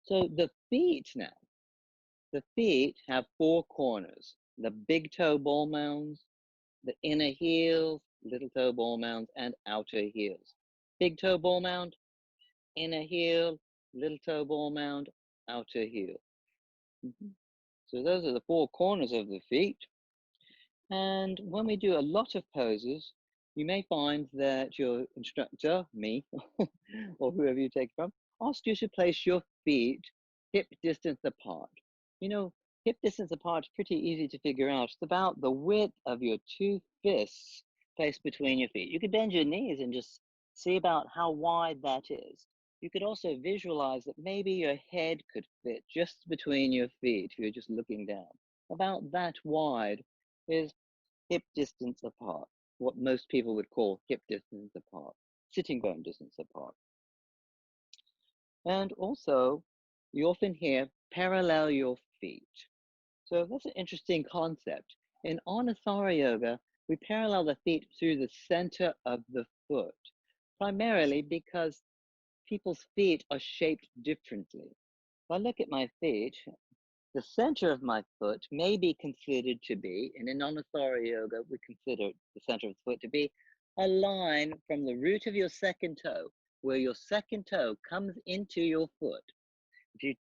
So the feet now, the feet have four corners: the big toe ball mounds, the inner heels, little toe ball mounds, and outer heels. Big toe ball mound, inner heel, little toe ball mound, outer heel. So those are the four corners of the feet. And when we do a lot of poses, you may find that your instructor, me, or whoever you take from, asks you to place your feet hip distance apart. You know, hip distance apart is pretty easy to figure out. It's about the width of your two fists placed between your feet. You could bend your knees and just see about how wide that is. You could also visualize that maybe your head could fit just between your feet if you're just looking down. About that wide is hip distance apart, what most people would call hip distance apart, sitting bone distance apart. And also, you often hear parallel your feet. So that's an interesting concept. In Anusara Yoga, we parallel the feet through the center of the foot, primarily because people's feet are shaped differently. If I look at my feet, the center of my foot may be considered to be, and in Anusara Yoga, we consider the center of the foot to be a line from the root of your second toe, where your second toe comes into your foot. If you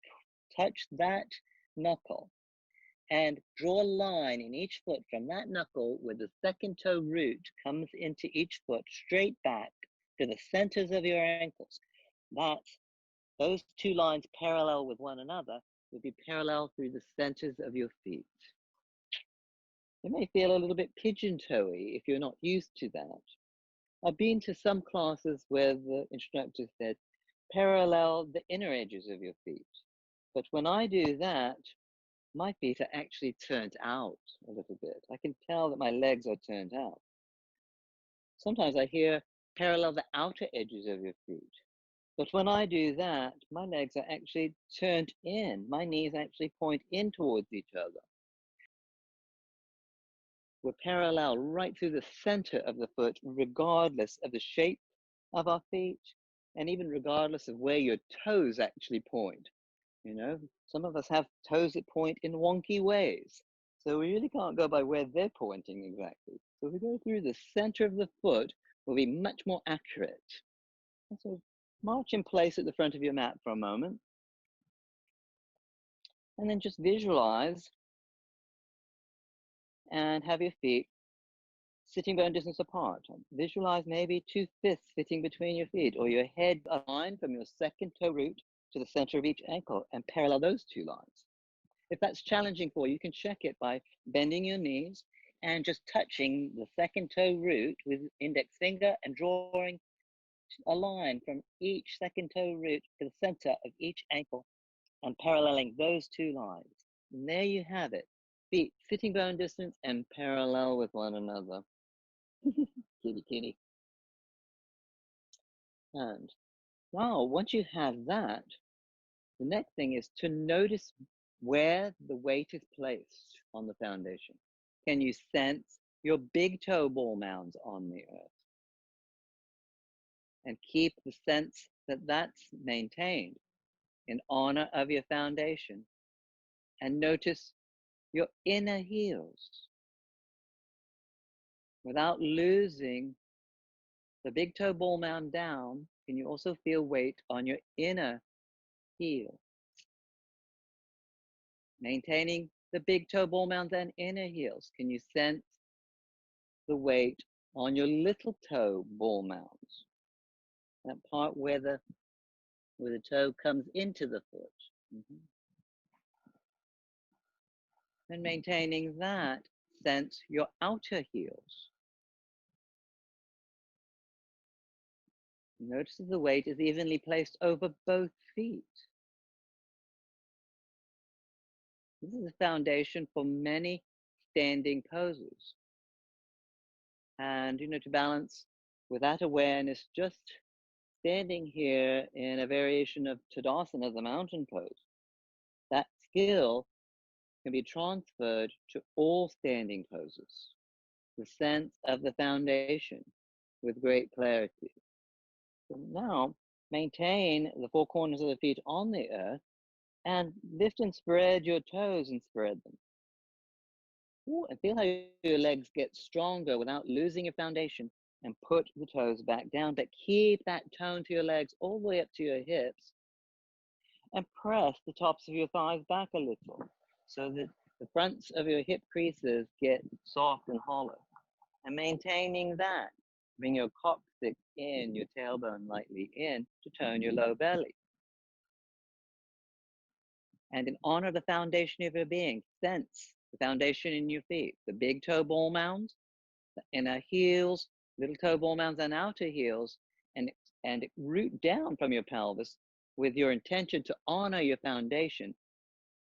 touch that knuckle and draw a line in each foot from that knuckle where the second toe root comes into each foot straight back to the centers of your ankles, those two lines parallel with one another would be parallel through the centers of your feet. It may feel a little bit pigeon-toey if you're not used to that. I've been to some classes where the instructor said, parallel the inner edges of your feet. But when I do that, my feet are actually turned out a little bit. I can tell that my legs are turned out. Sometimes I hear parallel the outer edges of your feet. But when I do that, my legs are actually turned in. My knees actually point in towards each other. We're parallel right through the center of the foot, regardless of the shape of our feet, and even regardless of where your toes actually point. You know, some of us have toes that point in wonky ways. So we really can't go by where they're pointing exactly. So if we go through the center of the foot, we'll be much more accurate. So march in place at the front of your mat for a moment. And then just visualize and have your feet sitting bone distance apart. Visualize maybe 2/5 fitting between your feet, or your head aligned from your second toe root to the center of each ankle, and parallel those two lines. If that's challenging for you, you can check it by bending your knees and just touching the second toe root with index finger and drawing a line from each second toe root to the center of each ankle and paralleling those two lines. And there you have it. Feet sitting bone distance and parallel with one another. Kitty, kitty. And wow, once you have that, the next thing is to notice where the weight is placed on the foundation. Can you sense your big toe ball mounds on the earth? And keep the sense that that's maintained in honor of your foundation. And notice your inner heels without losing the big toe ball mound down. Can you also feel weight on your inner heel? Maintaining the big toe ball mounds and inner heels. Can you sense the weight on your little toe ball mounds? That part where the toe comes into the foot. And maintaining that, sense your outer heels. Notice that the weight is evenly placed over both feet. This is the foundation for many standing poses. And, to balance with that awareness, just standing here in a variation of Tadasana, the mountain pose, that skill can be transferred to all standing poses. The sense of the foundation with great clarity. So now, maintain the four corners of the feet on the earth And lift and spread your toes and spread them. Ooh, and feel how your legs get stronger without losing your foundation. And put the toes back down, but keep that tone to your legs all the way up to your hips. And press the tops of your thighs back a little so that the fronts of your hip creases get soft and hollow. And maintaining that, bring your coccyx in, your tailbone lightly in to tone your low belly. And in honor of the foundation of your being, sense the foundation in your feet, the big toe ball mounds, the inner heels, little toe ball mounds and outer heels, and root down from your pelvis with your intention to honor your foundation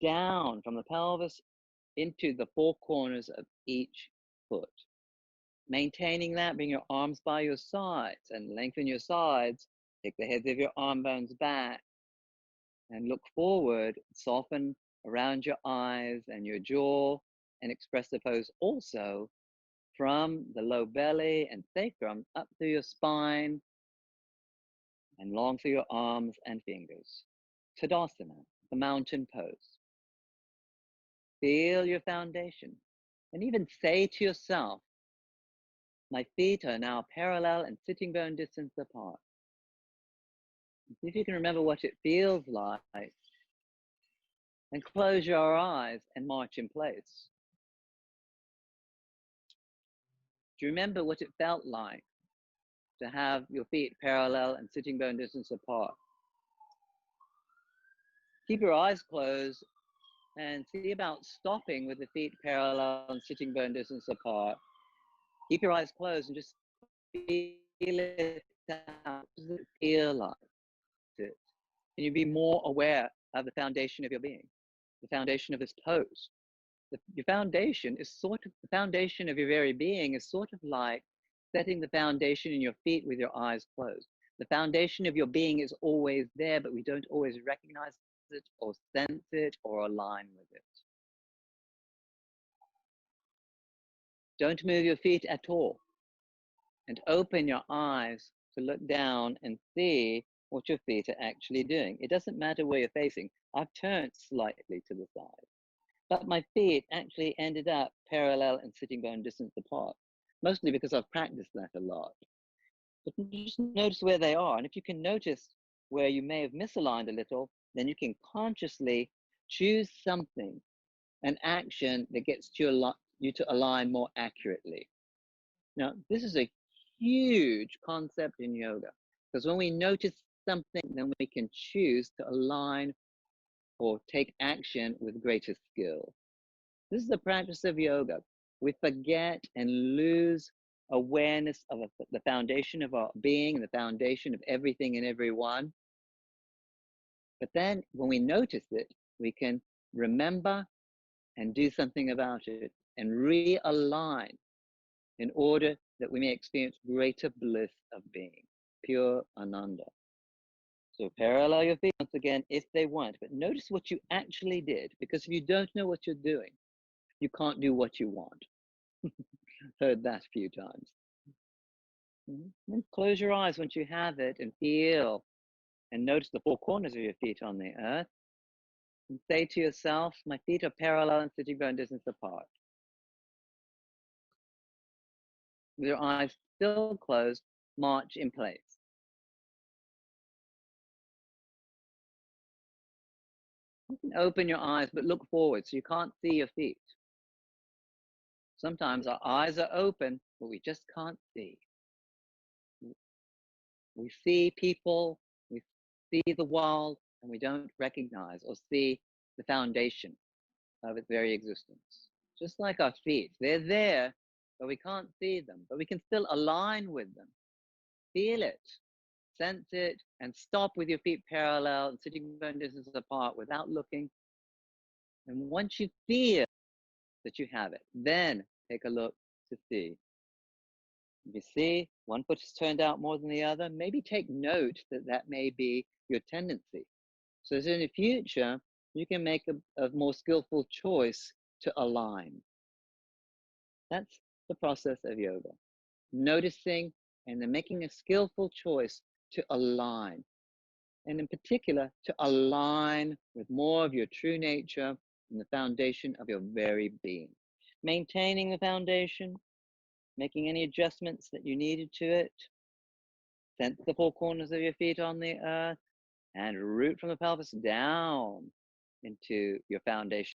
down from the pelvis into the four corners of each foot. Maintaining that, bring your arms by your sides and lengthen your sides. Take the heads of your arm bones back and look forward. Soften around your eyes and your jaw and express the pose also from the low belly and sacrum up through your spine and long through your arms and fingers. Tadasana, the mountain pose. Feel your foundation and even say to yourself, my feet are now parallel and sitting bone distance apart. See if you can remember what it feels like, and close your eyes and march in place. Do you remember what it felt like to have your feet parallel and sitting bone distance apart? Keep your eyes closed and see about stopping with the feet parallel and sitting bone distance apart. Keep your eyes closed and just feel it out. What does it feel like? Can you be more aware of the foundation of your being, the foundation of this pose? Your foundation is sort of, the foundation of your very being is sort of like setting the foundation in your feet with your eyes closed. The foundation of your being is always there, but we don't always recognize it or sense it or align with it. Don't move your feet at all. And open your eyes to look down and see what your feet are actually doing. It doesn't matter where you're facing. I've turned slightly to the side, but my feet actually ended up parallel and sitting bone distance apart, mostly because I've practiced that a lot. But just notice where they are. And if you can notice where you may have misaligned a little, then you can consciously choose something, an action that gets you to align more accurately. Now, this is a huge concept in yoga, because when we notice something, then we can choose to align or take action with greater skill. This is the practice of yoga. We forget and lose awareness of the foundation of our being, the foundation of everything and everyone. But then when we notice it, we can remember and do something about it and realign in order that we may experience greater bliss of being, pure ananda. So parallel your feet once again if they want, but notice what you actually did, because if you don't know what you're doing, you can't do what you want. Heard that a few times. Then close your eyes once you have it and feel and notice the four corners of your feet on the earth. And say to yourself, my feet are parallel and sitting bone distance apart. With your eyes still closed, march in place. You can open your eyes, but look forward so you can't see your feet. Sometimes our eyes are open, but we just can't see. We see people, we see the world, and we don't recognize or see the foundation of its very existence. Just like our feet, they're there, but we can't see them, but we can still align with them. Feel it, sense it, and stop with your feet parallel and sitting bone distance apart without looking. And once you feel that you have it, then take a look to see. If you see one foot is turned out more than the other, maybe take note that that may be your tendency. So that in the future, you can make a more skillful choice to align. That's the process of yoga. Noticing and then making a skillful choice to align. and in particular to align with more of your true nature and the foundation of your very being. Maintaining the foundation, making any adjustments that you needed to it, sense the four corners of your feet on the earth, and root from the pelvis down into your foundation